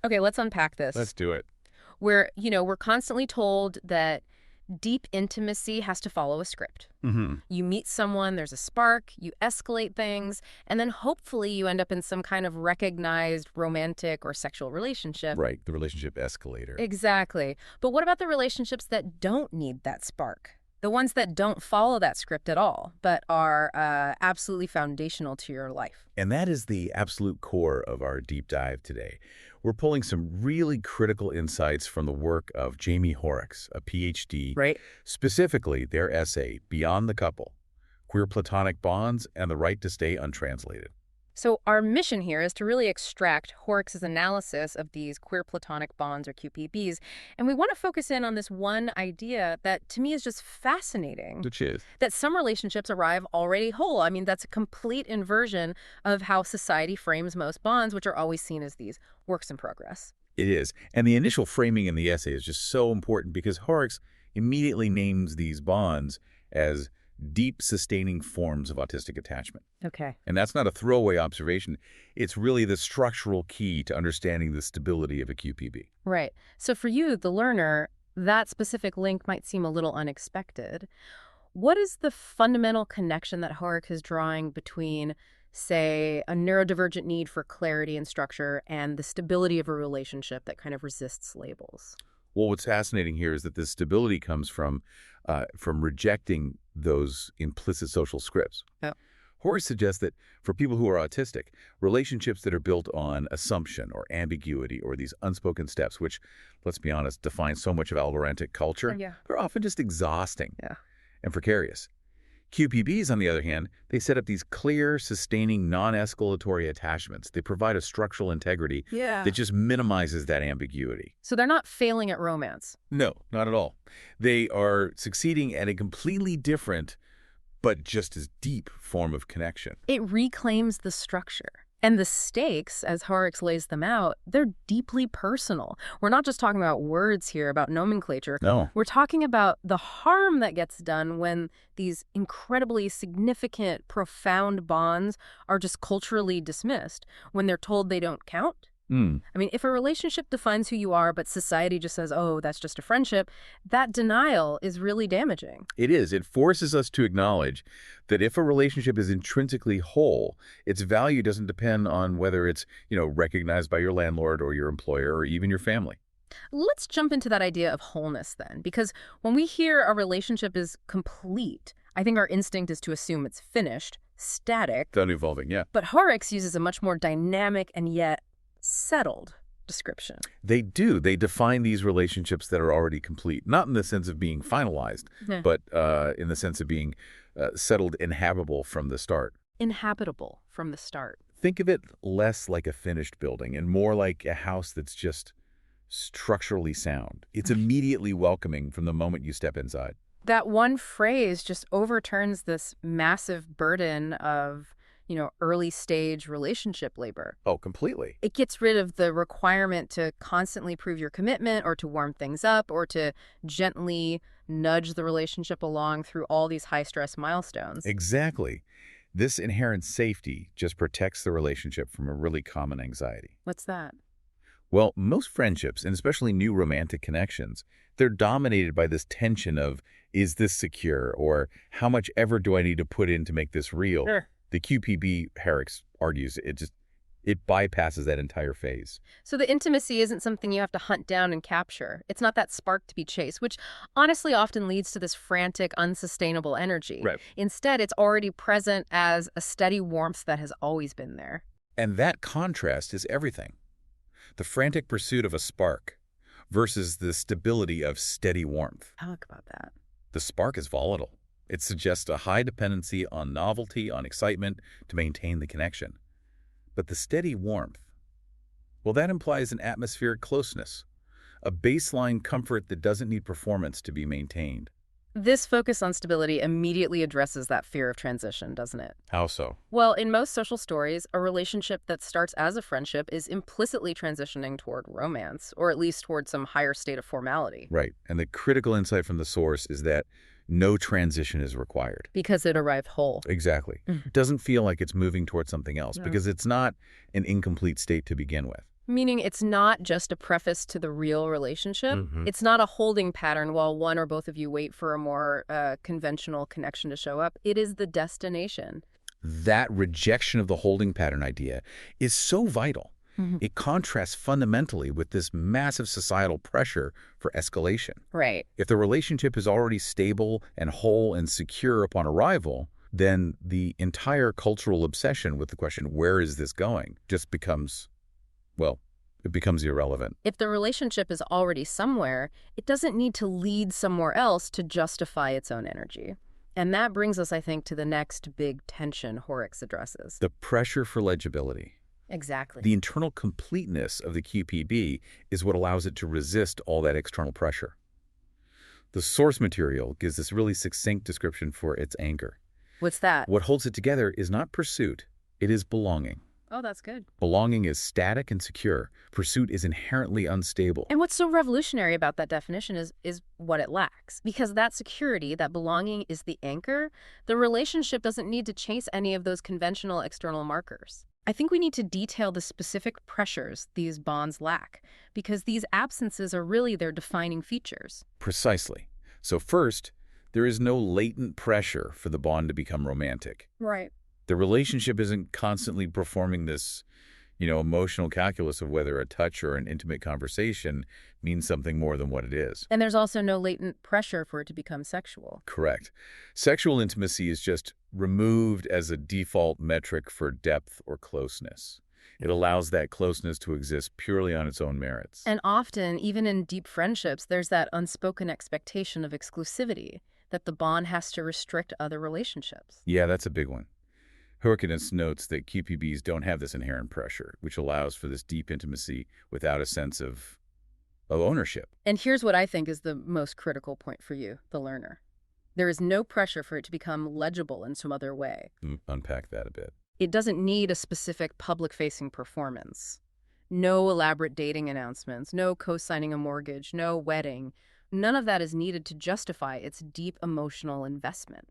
Okay, let's unpack Let's this. do it. We're constantly told that deep intimacy has to follow a script. Mm-hmm. You meet someone, there's a spark, you escalate things, and then hopefully you end up in some kind of recognized romantic or sexual relationship. Right, the relationship escalator. Exactly. But what about the relationships that don't need that spark? The ones that don't follow that script at all, but are absolutely foundational to your life. And that is the absolute core of our deep dive today. We're pulling some really critical insights from the work of Jaime Hoerricks, a PhD, Right. specifically their essay, Beyond the Couple, Queerplatonic Bonds and the Right to Stay Untranslated. So our mission here is to really extract Hoerricks' analysis of these queer platonic bonds, or QPBs, and we want to focus in on this one idea that to me is just fascinating, Which is? that some relationships arrive already whole. I mean, that's a complete inversion of how society frames most bonds, which are always seen as these works in progress. It is. And the initial framing in the essay is just so important because Hoerricks immediately names these bonds as deep, sustaining forms of autistic attachment. Okay. And that's not a throwaway observation. It's really the structural key to understanding the stability of a QPB. Right. So for you, the learner, that specific link might seem a little unexpected. What is the fundamental connection that Hoerricks is drawing between, say, a neurodivergent need for clarity and structure and the stability of a relationship that kind of resists labels? Well, what's fascinating here is that this stability comes from rejecting those implicit social scripts. Oh. Hoerricks suggests that for people who are autistic, relationships that are built on assumption or ambiguity or these unspoken steps, which, let's be honest, define so much of algorithmic culture, Yeah. are often just exhausting Yeah. and precarious. QPBs, on the other hand, they set up these clear, sustaining, non-escalatory attachments. They provide a structural integrity that just minimizes that ambiguity. So they're not failing at romance. No, not at all. They are succeeding at a completely different, but just as deep form of connection. It reclaims the structure. And the stakes, as Hoerricks lays them out, they're deeply personal. We're not just talking about words here, about nomenclature. No. We're talking about the harm that gets done when these incredibly significant, profound bonds are just culturally dismissed, when they're told they don't count. I mean, if a relationship defines who you are, but society just says, oh, that's just a friendship, that denial is really damaging. It is. It forces us to acknowledge that if a relationship is intrinsically whole, its value doesn't depend on whether it's, recognized by your landlord or your employer or even your family. Let's jump into that idea of wholeness then, because when we hear a relationship is complete, I think our instinct is to assume it's finished, static. Done evolving, yeah. But Hoerricks uses a much more dynamic and yet settled description. They do. They define these relationships that are already complete, not in the sense of being finalized, Yeah. but in the sense of being settled, inhabitable from the start. Inhabitable from the start. Think of it less like a finished building and more like a house that's just structurally sound. It's immediately welcoming from the moment you step inside. That one phrase just overturns this massive burden of early stage relationship labor. Oh, completely. It gets rid of the requirement to constantly prove your commitment or to warm things up or to gently nudge the relationship along through all these high-stress milestones. Exactly. This inherent safety just protects the relationship from a really common anxiety. What's that? Well, most friendships, and especially new romantic connections, they're dominated by this tension of, is this secure? Or how much ever do I need to put in to make this real? Sure. The QPB, Hoerricks argues, it bypasses that entire phase. So the intimacy isn't something you have to hunt down and capture. It's not that spark to be chased, which honestly often leads to this frantic, unsustainable energy. Right. Instead, it's already present as a steady warmth that has always been there. And that contrast is everything. The frantic pursuit of a spark versus the stability of steady warmth. Talk about that. The spark is volatile. It suggests a high dependency on novelty, on excitement to maintain the connection. But the steady warmth, well, that implies an atmospheric closeness, a baseline comfort that doesn't need performance to be maintained. This focus on stability immediately addresses that fear of transition, doesn't it? How so? Well, in most social stories, a relationship that starts as a friendship is implicitly transitioning toward romance, or at least toward some higher state of formality. Right. And the critical insight from the source is that no transition is required. Because it arrived whole. Exactly. It doesn't feel like it's moving towards something else No. because it's not an incomplete state to begin with. Meaning it's not just a preface to the real relationship. It's not a holding pattern while one or both of you wait for a more conventional connection to show up. It is the destination. That rejection of the holding pattern idea is so vital. It contrasts fundamentally with this massive societal pressure for escalation. Right. If the relationship is already stable and whole and secure upon arrival, then the entire cultural obsession with the question, where is this going, just becomes, well, it becomes irrelevant. If the relationship is already somewhere, it doesn't need to lead somewhere else to justify its own energy. And that brings us, I think, to the next big tension Hoerricks addresses. The pressure for legibility. Exactly. The internal completeness of the QPB is what allows it to resist all that external pressure. The source material gives this really succinct description for its anchor. What's that? What holds it together is not pursuit, it is belonging. Oh, that's good. Belonging is static and secure. Pursuit is inherently unstable. And what's so revolutionary about that definition is what it lacks. Because that security, that belonging is the anchor, the relationship doesn't need to chase any of those conventional external markers. I think we need to detail the specific pressures these bonds lack, because these absences are really their defining features. Precisely. So first, there is no latent pressure for the bond to become romantic. Right. The relationship isn't constantly performing this, emotional calculus of whether a touch or an intimate conversation means something more than what it is. And there's also no latent pressure for it to become sexual. Correct. Sexual intimacy is just removed as a default metric for depth or closeness. It allows that closeness to exist purely on its own merits. And often, even in deep friendships, there's that unspoken expectation of exclusivity, that the bond has to restrict other relationships. Yeah, that's a big one. Hoerricks notes that QPBs don't have this inherent pressure, which allows for this deep intimacy without a sense of ownership. And here's what I think is the most critical point for you, the learner. There is no pressure for it to become legible in some other way. Unpack that a bit. It doesn't need a specific public-facing performance. No elaborate dating announcements, no co-signing a mortgage, no wedding. None of that is needed to justify its deep emotional investment.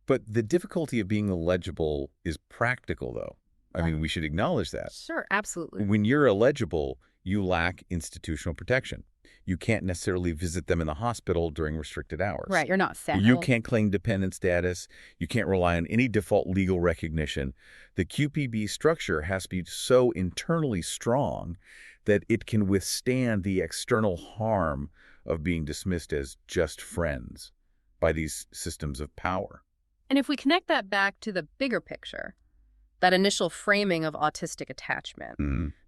But the difficulty of being illegible is practical, though. I mean, we should acknowledge that. Sure, absolutely. When you're illegible, you lack institutional protection. You can't necessarily visit them in the hospital during restricted hours. Right, you're not settled. You can't claim dependent status. You can't rely on any default legal recognition. The QPB structure has to be so internally strong that it can withstand the external harm of being dismissed as just friends by these systems of power. And if we connect that back to the bigger picture, that initial framing of autistic attachment,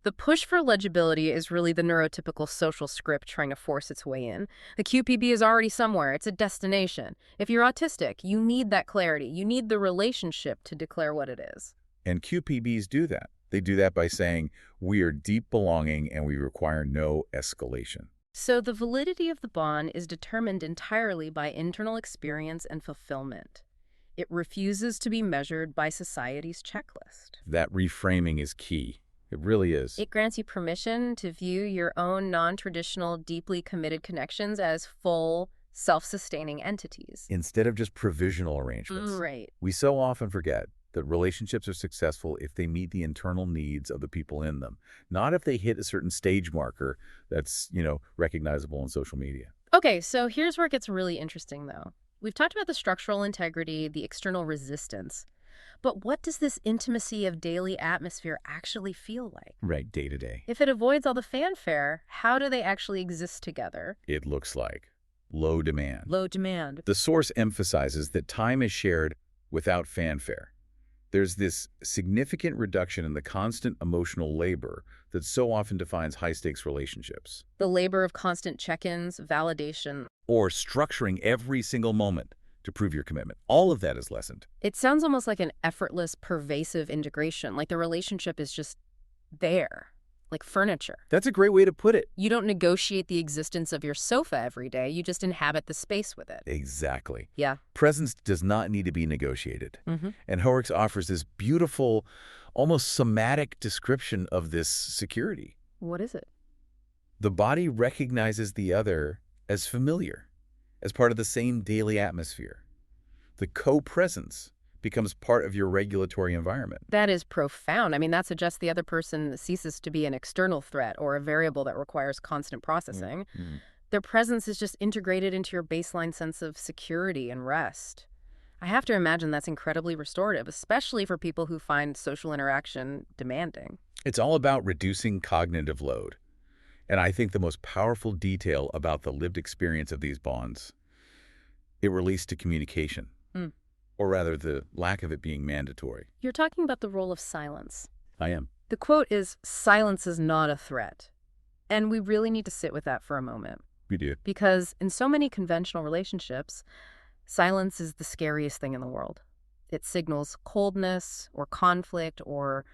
the push for legibility is really the neurotypical social script trying to force its way in. The QPB is already somewhere. It's a destination. If you're autistic, you need that clarity. You need the relationship to declare what it is. And QPBs do that. They do that by saying, we are deep belonging and we require no escalation. So the validity of the bond is determined entirely by internal experience and fulfillment. It refuses to be measured by society's checklist. That reframing is key. It really is. It grants you permission to view your own non-traditional, deeply committed connections as full, self-sustaining entities. Instead of just provisional arrangements. Right. We so often forget that relationships are successful if they meet the internal needs of the people in them, not if they hit a certain stage marker that's, recognizable on social media. Okay, so here's where it gets really interesting, though. We've talked about the structural integrity, the external resistance, but what does this intimacy of daily atmosphere actually feel like? Right, day to day. If it avoids all the fanfare, how do they actually exist together? It looks like low demand. Low demand. The source emphasizes that time is shared without fanfare. There's this significant reduction in the constant emotional labor that so often defines high-stakes relationships. The labor of constant check-ins, validation. Or structuring every single moment to prove your commitment. All of that is lessened. It sounds almost like an effortless, pervasive integration, like the relationship is just there, like furniture. That's a great way to put it. You don't negotiate the existence of your sofa every day. You just inhabit the space with it. Exactly. Yeah. Presence does not need to be negotiated. Mm-hmm. And Hoerricks offers this beautiful, almost somatic description of this security. What is it? The body recognizes the other as familiar, as part of the same daily atmosphere. The co-presence becomes part of your regulatory environment. That is profound. I mean, that suggests the other person ceases to be an external threat or a variable that requires constant processing. Mm. Their presence is just integrated into your baseline sense of security and rest. I have to imagine that's incredibly restorative, especially for people who find social interaction demanding. It's all about reducing cognitive load. And I think the most powerful detail about the lived experience of these bonds, it relates to communication. Mm. Or rather, the lack of it being mandatory. You're talking about the role of silence. I am. The quote is, "Silence is not a threat." And we really need to sit with that for a moment. We do. Because in so many conventional relationships, silence is the scariest thing in the world. It signals coldness or conflict or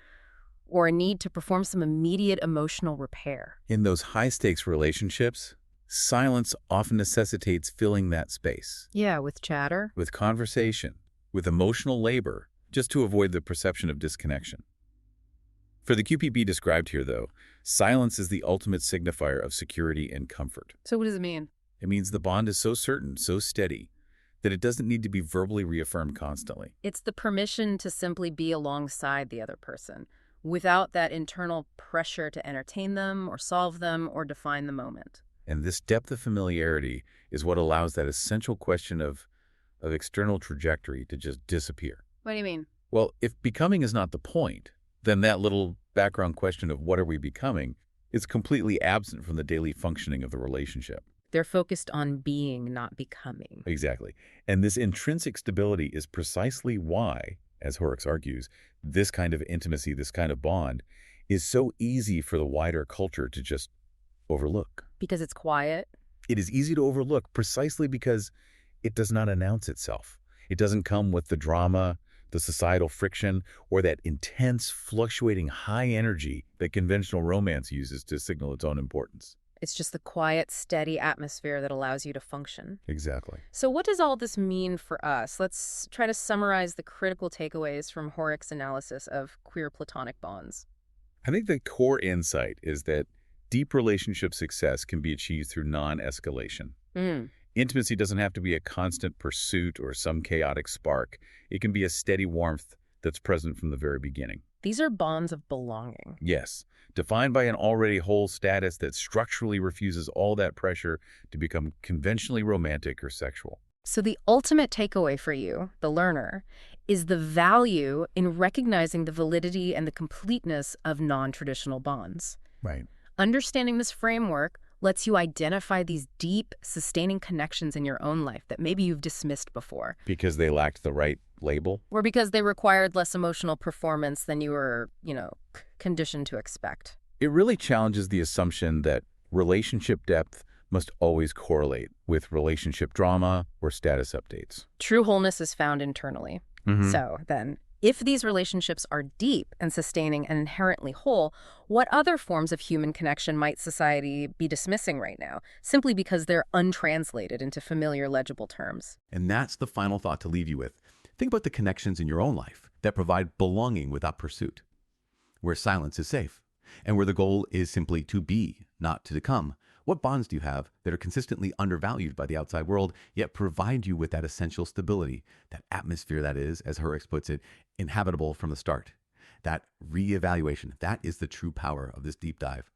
a need to perform some immediate emotional repair. In those high-stakes relationships, silence often necessitates filling that space. Yeah, with chatter. With conversation, with emotional labor, just to avoid the perception of disconnection. For the QPB described here, though, silence is the ultimate signifier of security and comfort. So what does it mean? It means the bond is so certain, so steady, that it doesn't need to be verbally reaffirmed constantly. It's the permission to simply be alongside the other person, without that internal pressure to entertain them or solve them or define the moment. And this depth of familiarity is what allows that essential question of external trajectory to just disappear. What do you mean? Well, if becoming is not the point, then that little background question of what are we becoming is completely absent from the daily functioning of the relationship. They're focused on being, not becoming. Exactly. And this intrinsic stability is precisely why, as Hoerricks argues, this kind of intimacy, this kind of bond, is so easy for the wider culture to just overlook. Because it's quiet? It is easy to overlook precisely because it does not announce itself. It doesn't come with the drama, the societal friction, or that intense, fluctuating high energy that conventional romance uses to signal its own importance. It's just the quiet, steady atmosphere that allows you to function. Exactly. So what does all this mean for us? Let's try to summarize the critical takeaways from Hoerricks' analysis of queer platonic bonds. I think the core insight is that deep relationship success can be achieved through non-escalation. Intimacy doesn't have to be a constant pursuit or some chaotic spark. It can be a steady warmth that's present from the very beginning. These are bonds of belonging. Yes, defined by an already whole status that structurally refuses all that pressure to become conventionally romantic or sexual. So the ultimate takeaway for you, the learner, is the value in recognizing the validity and the completeness of non-traditional bonds. Right. Understanding this framework lets you identify these deep, sustaining connections in your own life that maybe you've dismissed before. Because they lacked the right label? Or because they required less emotional performance than you were, conditioned to expect. It really challenges the assumption that relationship depth must always correlate with relationship drama or status updates. True wholeness is found internally. So then, if these relationships are deep and sustaining and inherently whole, what other forms of human connection might society be dismissing right now, simply because they're untranslated into familiar, legible terms? And that's the final thought to leave you with. Think about the connections in your own life that provide belonging without pursuit, where silence is safe, and where the goal is simply to be, not to become. What bonds do you have that are consistently undervalued by the outside world, yet provide you with that essential stability, that atmosphere that is, as Hoerricks puts it, inhabitable from the start? That reevaluation, that is the true power of this deep dive.